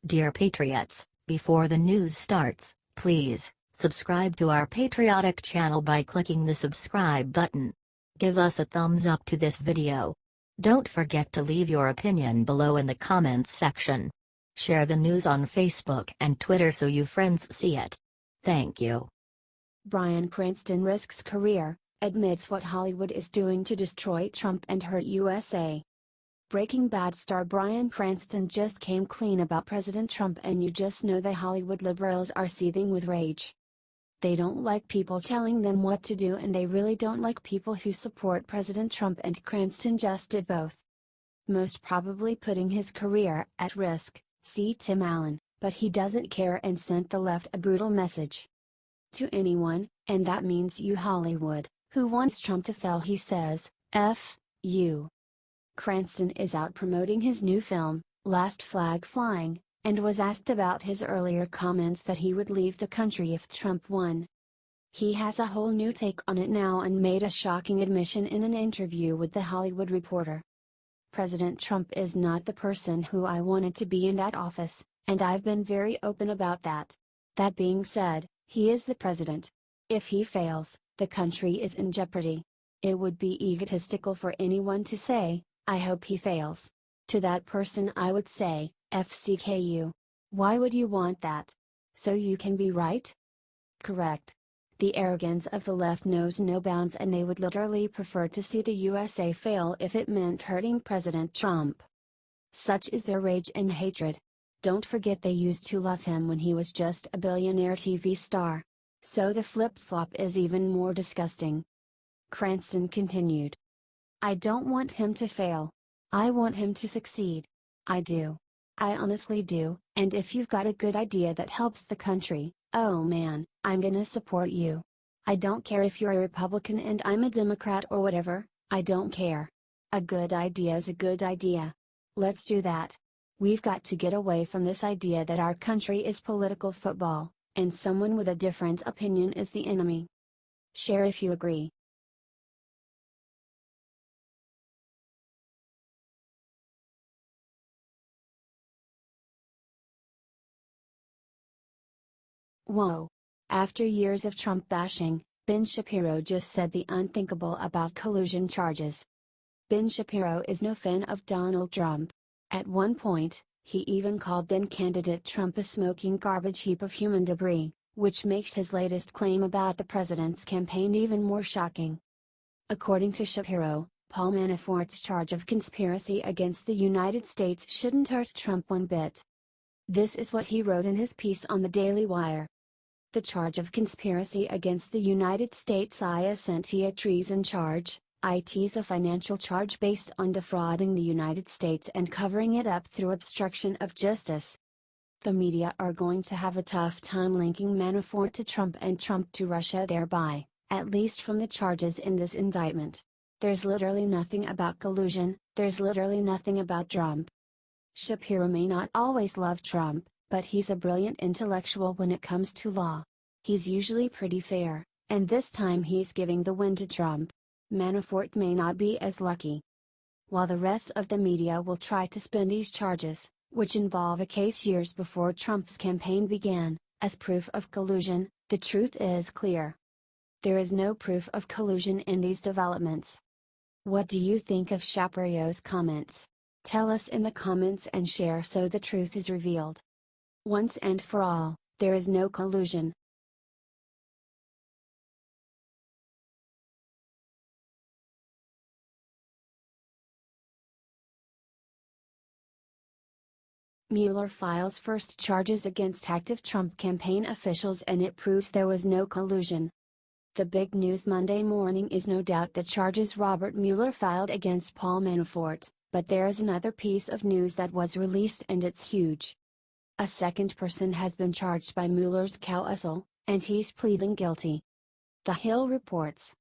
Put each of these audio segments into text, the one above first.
Dear Patriots, before the news starts, please subscribe to our patriotic channel by clicking the subscribe button. Give us a thumbs up to this video. Don't forget to leave your opinion below in the comments section. Share the news on Facebook and Twitter so you friends see it. Thank you. Bryan Cranston risks career, admits what Hollywood is doing to destroy Trump and hurt USA. Breaking Bad star Bryan Cranston just came clean about President Trump, and you just know the Hollywood liberals are seething with rage. They don't like people telling them what to do, and they really don't like people who support President Trump, and Cranston just did both. Most probably putting his career at risk, see Tim Allen, but he doesn't care and sent the left a brutal message. To anyone, and that means you Hollywood, who wants Trump to fail, he says, F you. Cranston is out promoting his new film, Last Flag Flying, and was asked about his earlier comments that he would leave the country if Trump won. He has a whole new take on it now and made a shocking admission in an interview with The Hollywood Reporter. President Trump is not the person who I wanted to be in that office, and I've been very open about that. That being said, he is the president. If he fails, the country is in jeopardy. It would be egotistical for anyone to say, I hope he fails. To that person I would say, FCKU. Why would you want that? So you can be right? Correct. The arrogance of the left knows no bounds, and they would literally prefer to see the USA fail if it meant hurting President Trump. Such is their rage and hatred. Don't forget they used to love him when he was just a billionaire TV star. So the flip-flop is even more disgusting. Cranston continued. I don't want him to fail. I want him to succeed. I do. I honestly do, and if you've got a good idea that helps the country, oh man, I'm gonna support you. I don't care if you're a Republican and I'm a Democrat or whatever, I don't care. A good idea is a good idea. Let's do that. We've got to get away from this idea that our country is political football, and someone with a different opinion is the enemy. Share if you agree. Whoa. After years of Trump bashing, Ben Shapiro just said the unthinkable about collusion charges. Ben Shapiro is no fan of Donald Trump. At one point, he even called then-candidate Trump a smoking garbage heap of human debris, which makes his latest claim about the president's campaign even more shocking. According to Shapiro, Paul Manafort's charge of conspiracy against the United States shouldn't hurt Trump one bit. This is what he wrote in his piece on the Daily Wire. The charge of conspiracy against the United States isn't a treason charge, it's a financial charge based on defrauding the United States and covering it up through obstruction of justice. The media are going to have a tough time linking Manafort to Trump and Trump to Russia, thereby, at least from the charges in this indictment. There's literally nothing about collusion, there's literally nothing about Trump. Shapiro may not always love Trump, but he's a brilliant intellectual when it comes to law. He's usually pretty fair, and this time he's giving the win to Trump. Manafort may not be as lucky. While the rest of the media will try to spin these charges, which involve a case years before Trump's campaign began, as proof of collusion, the truth is clear. There is no proof of collusion in these developments. What do you think of Shapiro's comments? Tell us in the comments and share so the truth is revealed. Once and for all, there is no collusion. Mueller files first charges against active Trump campaign officials, and it proves there was no collusion. The big news Monday morning is no doubt the charges Robert Mueller filed against Paul Manafort, but there is another piece of news that was released, and it's huge. A second person has been charged by Mueller's counsel, and he's pleading guilty. The Hill reports.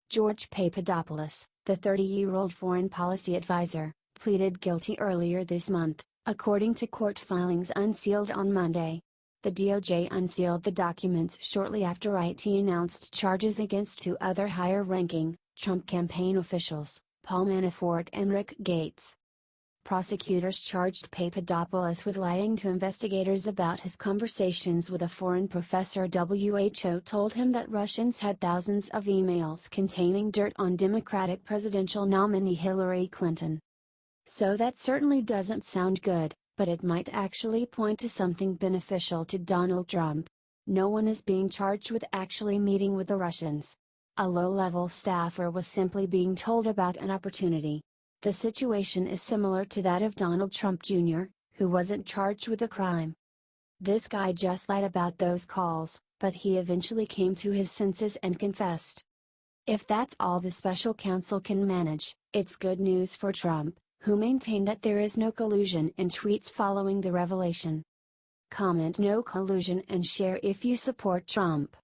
George Papadopoulos, the 30-year-old foreign policy advisor, pleaded guilty earlier this month, according to court filings unsealed on Monday. The DOJ unsealed the documents shortly after it announced charges against two other higher-ranking Trump campaign officials, Paul Manafort and Rick Gates. Prosecutors charged Papadopoulos with lying to investigators about his conversations with a foreign professor. WHO told him that Russians had thousands of emails containing dirt on Democratic presidential nominee Hillary Clinton. So that certainly doesn't sound good, but it might actually point to something beneficial to Donald Trump. No one is being charged with actually meeting with the Russians. A low-level staffer was simply being told about an opportunity. The situation is similar to that of Donald Trump Jr., who wasn't charged with a crime. This guy just lied about those calls, but he eventually came to his senses and confessed. If that's all the special counsel can manage, it's good news for Trump, who maintained that there is no collusion in tweets following the revelation. Comment no collusion and share if you support Trump.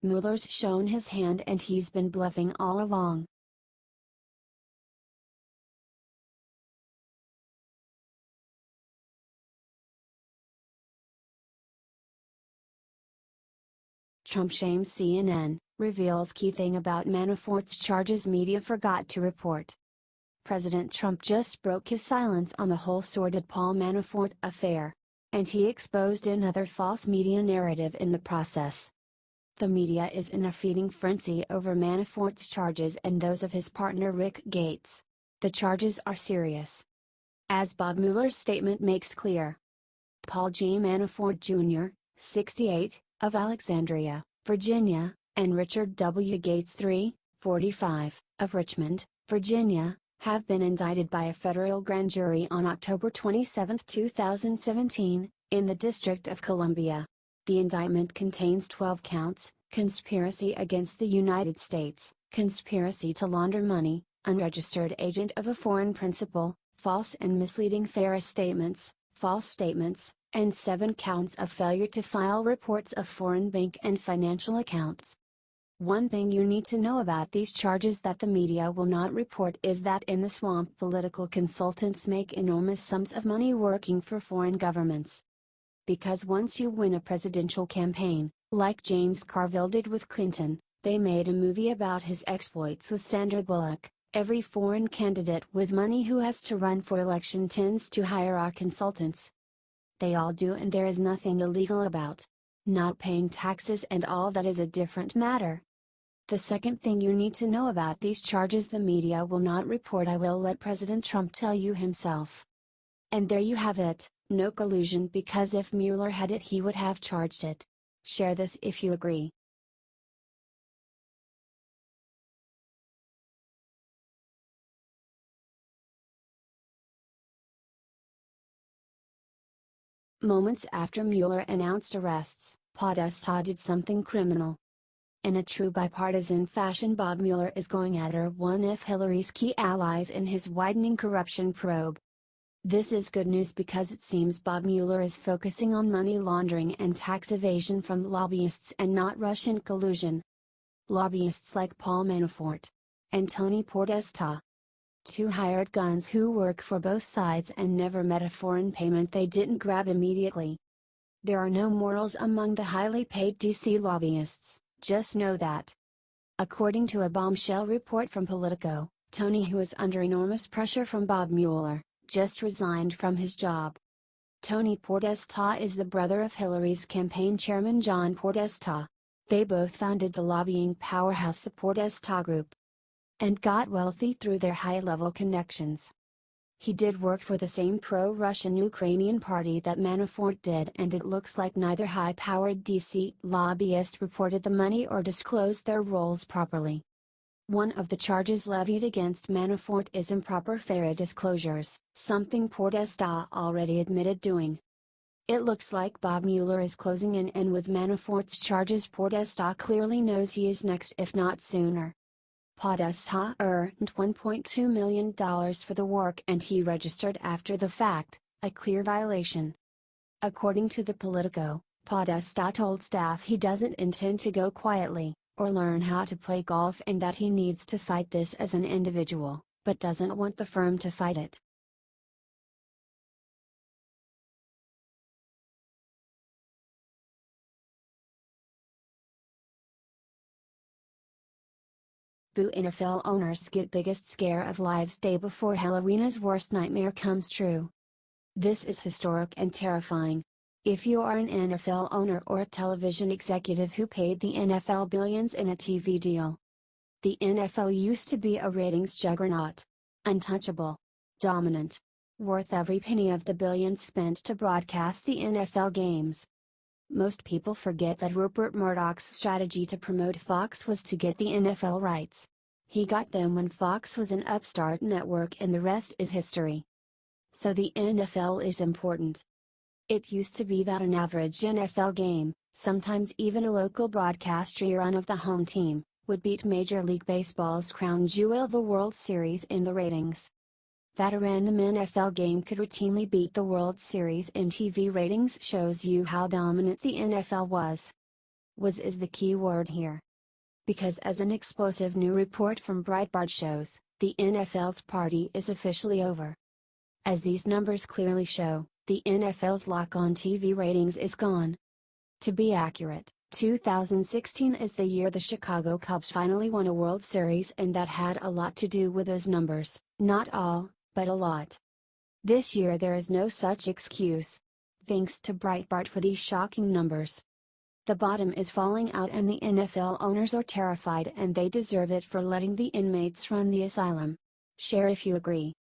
Mueller's shown his hand and he's been bluffing all along. Trump shames CNN, reveals key thing about Manafort's charges media forgot to report. President Trump just broke his silence on the whole sordid Paul Manafort affair. And he exposed another false media narrative in the process. The media is in a feeding frenzy over Manafort's charges and those of his partner Rick Gates. The charges are serious. As Bob Mueller's statement makes clear. Paul G. Manafort Jr., 68, of Alexandria, Virginia, and Richard W. Gates III, 45, of Richmond, Virginia, have been indicted by a federal grand jury on October 27, 2017, in the District of Columbia. The indictment contains 12 counts: conspiracy against the United States, conspiracy to launder money, unregistered agent of a foreign principal, false and misleading false statements, and 7 counts of failure to file reports of foreign bank and financial accounts. One thing you need to know about these charges that the media will not report is that in the swamp political consultants make enormous sums of money working for foreign governments. Because once you win a presidential campaign, like James Carville did with Clinton, they made a movie about his exploits with Sandra Bullock. Every foreign candidate with money who has to run for election tends to hire our consultants. They all do, and there is nothing illegal about not paying taxes, and all that is a different matter. The second thing you need to know about these charges the media will not report, I will let President Trump tell you himself. And there you have it, no collusion, because if Mueller had it he would have charged it. Share this if you agree. Moments after Mueller announced arrests, Podesta did something criminal. In a true bipartisan fashion, Bob Mueller is going after one of Hillary's key allies in his widening corruption probe. This is good news because it seems Bob Mueller is focusing on money laundering and tax evasion from lobbyists and not Russian collusion. Lobbyists like Paul Manafort and Tony Podesta, 2 hired guns who work for both sides and never met a foreign payment they didn't grab immediately. There are no morals among the highly paid DC lobbyists, just know that. According to a bombshell report from Politico, Tony, who is under enormous pressure from Bob Mueller, just resigned from his job. Tony Podesta is the brother of Hillary's campaign chairman John Podesta. They both founded the lobbying powerhouse the Podesta Group, and got wealthy through their high-level connections. He did work for the same pro-Russian Ukrainian party that Manafort did, and it looks like neither high-powered DC lobbyist reported the money or disclosed their roles properly. One of the charges levied against Manafort is improper FARA disclosures, something Podesta already admitted doing. It looks like Bob Mueller is closing in, and with Manafort's charges Podesta clearly knows he is next, if not sooner. Podesta earned $1.2 million for the work, and he registered after the fact, a clear violation. According to the Politico, Podesta told staff he doesn't intend to go quietly, or learn how to play golf, and that he needs to fight this as an individual, but doesn't want the firm to fight it. Boo NFL owners get biggest scare of lives day before Halloween as worst nightmare comes true. This is historic and terrifying. If you are an NFL owner or a television executive who paid the NFL billions in a TV deal. The NFL used to be a ratings juggernaut. Untouchable. Dominant. Worth every penny of the billions spent to broadcast the NFL games. Most people forget that Rupert Murdoch's strategy to promote Fox was to get the NFL rights. He got them when Fox was an upstart network and the rest is history. So the NFL is important. It used to be that an average NFL game, sometimes even a local broadcast rerun of the home team, would beat Major League Baseball's crown jewel, the World Series, in the ratings. That a random NFL game could routinely beat the World Series in TV ratings shows you how dominant the NFL was. Was is the key word here. Because as an explosive new report from Breitbart shows, the NFL's party is officially over. As these numbers clearly show, the NFL's lock on TV ratings is gone. To be accurate, 2016 is the year the Chicago Cubs finally won a World Series, and that had a lot to do with those numbers, not all, but a lot. This year there is no such excuse. Thanks to Breitbart for these shocking numbers. The bottom is falling out and the NFL owners are terrified, and they deserve it for letting the inmates run the asylum. Share if you agree.